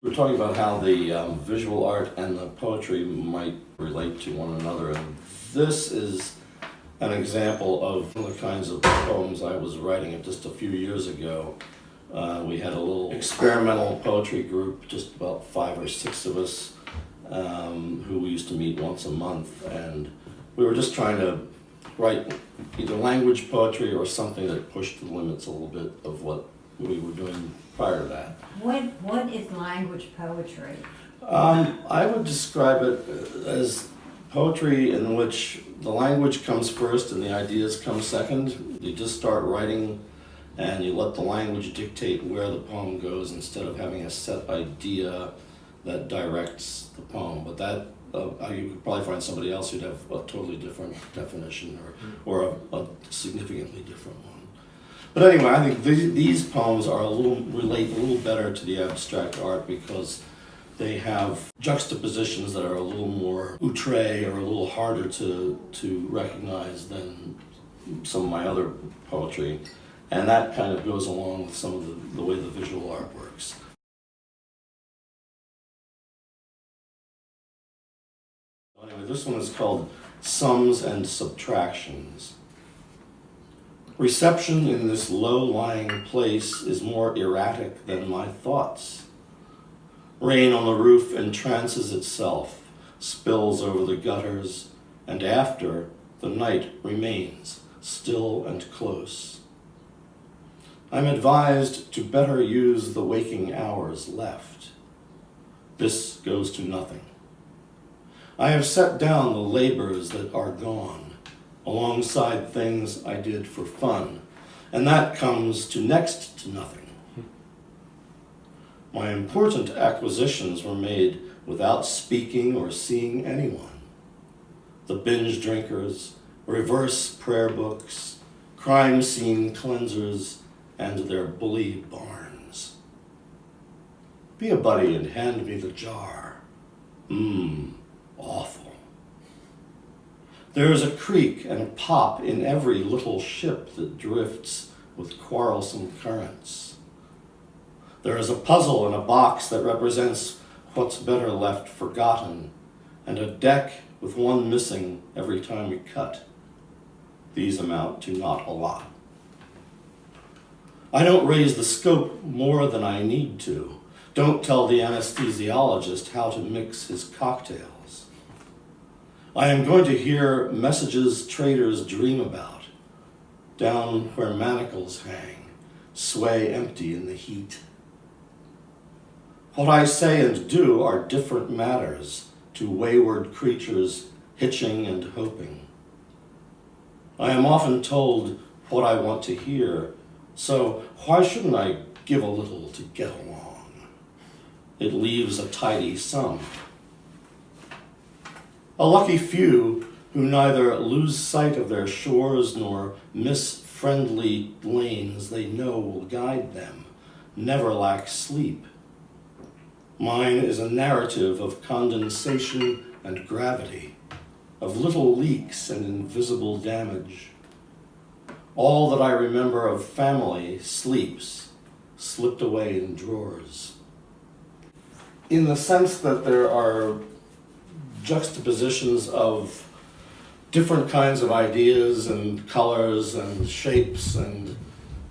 We're talking about how the visual art and the poetry might relate to one another, and this is an example of the kinds of poems I was writing just a few years ago. We had a little experimental poetry group, just about 5 or 6 of us, who we used to meet once a month, and we were just trying to write either language poetry or something that pushed the limits a little bit of what we were doing prior to that. What is language poetry? I would describe it as poetry in which the language comes first and the ideas come second. You just start writing and you let the language dictate where the poem goes instead of having a set idea that directs the poem. But that you could probably find somebody else who'd have a totally different definition or a significantly different one. But anyway, I think these poems are relate a little better to the abstract art because they have juxtapositions that are a little more outre or a little harder to recognize than some of my other poetry. And that kind of goes along with some of the way the visual art works. Anyway, this one is called Sums and Subtractions. Reception in this low-lying place is more erratic than my thoughts. Rain on the roof entrances itself, spills over the gutters, and after, the night remains, still and close. I'm advised to better use the waking hours left. This goes to nothing. I have set down the labors that are gone, alongside things I did for fun, and that comes to next to nothing. My important acquisitions were made without speaking or seeing anyone. The binge drinkers, reverse prayer books, crime scene cleansers, and their bully barns. Be a buddy and hand me the jar. Awful. There is a creak and a pop in every little ship that drifts with quarrelsome currents. There is a puzzle in a box that represents what's better left forgotten, and a deck with one missing every time we cut. These amount to not a lot. I don't raise the scope more than I need to. Don't tell the anesthesiologist how to mix his cocktails. I am going to hear messages traders dream about, down where manacles hang, sway empty in the heat. What I say and do are different matters to wayward creatures hitching and hoping. I am often told what I want to hear, so why shouldn't I give a little to get along? It leaves a tidy sum. A lucky few who neither lose sight of their shores nor miss friendly lanes they know will guide them, never lack sleep. Mine is a narrative of condensation and gravity, of little leaks and invisible damage. All that I remember of family sleeps, slipped away in drawers. In the sense that there are juxtapositions of different kinds of ideas and colors and shapes, and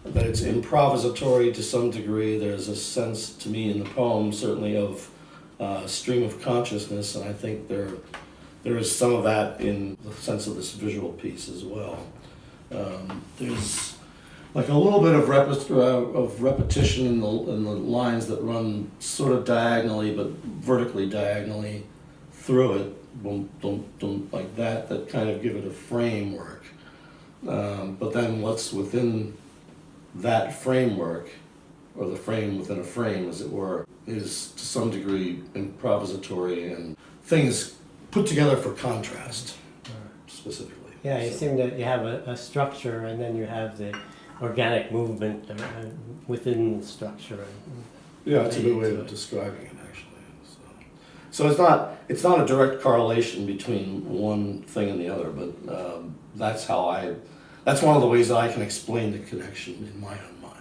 that it's improvisatory to some degree. There's a sense to me in the poem certainly of stream of consciousness, and I think there is some of that in the sense of this visual piece as well. There's like a little bit of repetition in the lines that run sort of diagonally but vertically diagonally through it, boom, boom, boom, like that kind of give it a framework. But then what's within that framework, or the frame within a frame as it were, is to some degree improvisatory and things put together for contrast, specifically. Yeah, you seem that you have a structure and then you have the organic movement within the structure. Yeah, it's a good way of describing it, actually. So it's not a direct correlation between one thing and the other, but that's one of the ways that I can explain the connection in my own mind.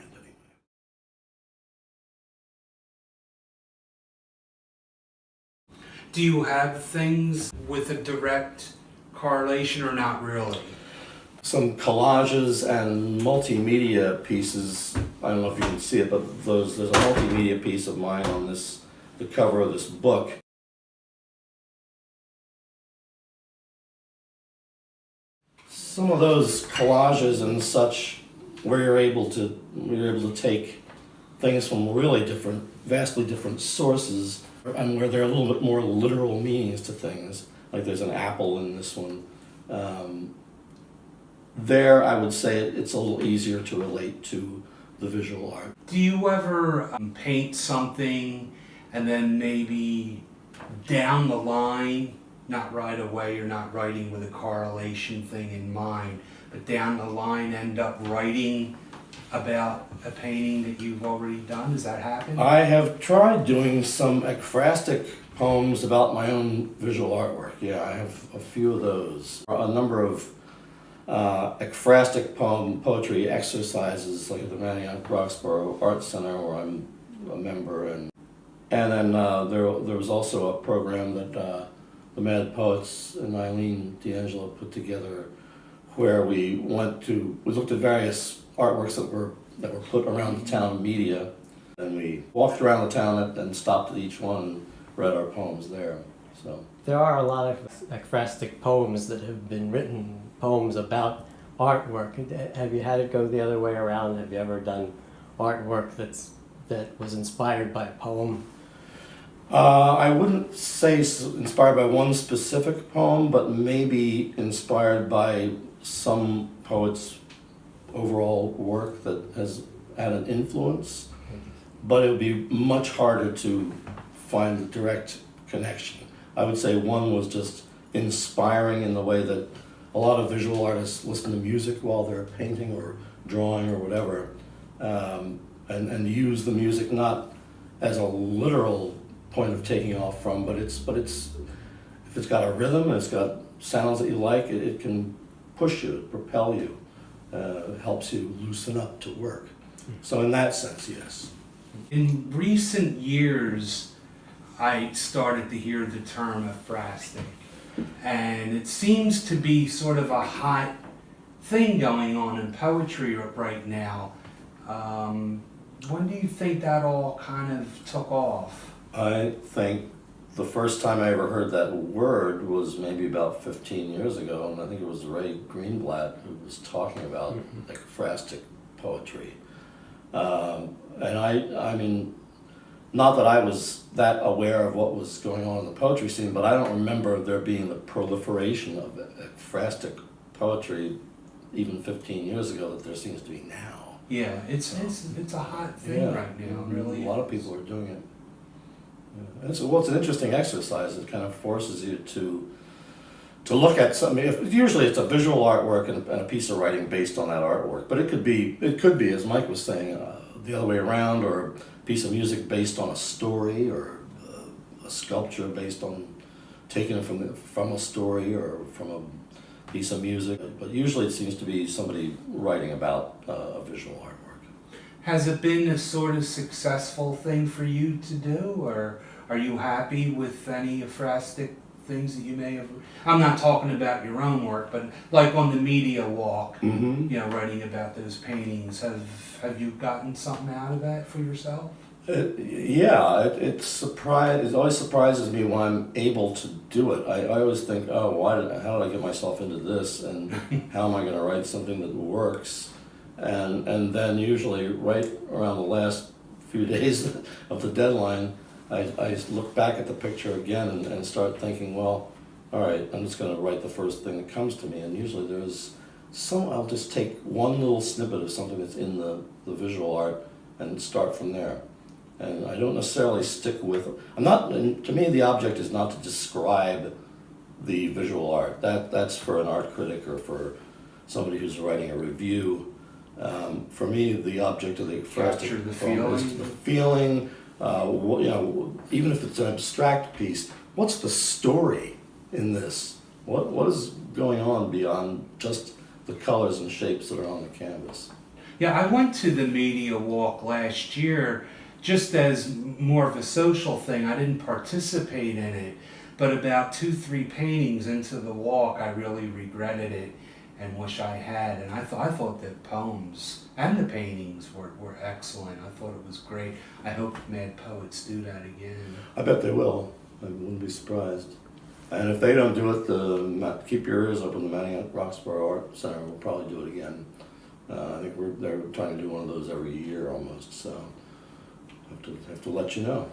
Do you have things with a direct correlation or not really? Some collages and multimedia pieces. I don't know if you can see it, but there's a multimedia piece of mine on the cover of this book. Some of those collages and such, where you're able to take things from really different, vastly different sources, and where there are a little bit more literal meanings to things. Like there's an apple in this one. There, I would say it's a little easier to relate to the visual art. Do you ever paint something and then maybe down the line, not right away, you're not writing with a correlation thing in mind, but down the line end up writing about a painting that you've already done? Does that happen? I have tried doing some ekphrastic poems about my own visual artwork. Yeah, I have a few of those. A number of ekphrastic poetry exercises, like at the Manioc Roxborough Art Center, where I'm a member, and then there was also a program that the Mad Poets and Eileen D'Angelo put together, where we looked at various artworks that were put around the town media, and we walked around the town and stopped at each one and read our poems there. So There are a lot of ekphrastic poems that have been written, poems about artwork. Have you had it go the other way around? Have you ever done artwork that was inspired by a poem? I wouldn't say inspired by one specific poem, but maybe inspired by some poet's overall work that has had an influence. But it would be much harder to find a direct connection. I would say one was just inspiring in the way that a lot of visual artists listen to music while they're painting or drawing or whatever, and use the music not as a literal point of taking off from, but it's if it's got a rhythm and it's got sounds that you like, it can push you, propel you, helps you loosen up to work. So in that sense, yes. In recent years, I started to hear the term ekphrastic, and it seems to be sort of a hot thing going on in poetry right now. When do you think that all kind of took off? I think the first time I ever heard that word was maybe about 15 years ago, and I think it was Ray Greenblatt who was talking about ekphrastic poetry. And I mean, not that I was that aware of what was going on in the poetry scene, but I don't remember there being the proliferation of ekphrastic poetry even 15 years ago that there seems to be now. Yeah, it's a hot thing right now, really. A lot of people are doing it. Yeah. And so, it's an interesting exercise. It kind of forces you to look at something. Usually it's a visual artwork and a piece of writing based on that artwork, but it could be, as Mike was saying, the other way around, or a piece of music based on a story, or a sculpture based on taken it from a story or from a piece of music. But usually it seems to be somebody writing about a visual artwork. Has it been a sort of successful thing for you to do, or are you happy with any ekphrastic things that you may have? I'm not talking about your own work, but like on the media walk, Mm-hmm. you know, writing about those paintings. Have you gotten something out of that for yourself? It always surprises me when I'm able to do it. I always think, oh, how did I get myself into this, and how am I going to write something that works? And then usually right around the last few days of the deadline, I look back at the picture again and start thinking, well, all right, I'm just going to write the first thing that comes to me. And usually I'll just take one little snippet of something that's in the visual art and start from there. And I don't necessarily stick with, to me the object is not to describe the visual art. That's for an art critic or for somebody who's writing a review. For me, the object of the Capture the feeling. is the feeling. Even if it's an abstract piece, what's the story in this? What is going on beyond just the colors and shapes that are on the canvas? Yeah, I went to the media walk last year just as more of a social thing, I didn't participate in it. But about 2-3 paintings into the walk, I really regretted it and wish I had. And I thought the poems and the paintings were excellent. I thought it was great. I hope Mad Poets do that again. I bet they will. I wouldn't be surprised. And if they don't do it, keep your ears open. The Manning Roxborough Art Center will probably do it again. I think they're trying to do one of those every year almost. So I have to let you know.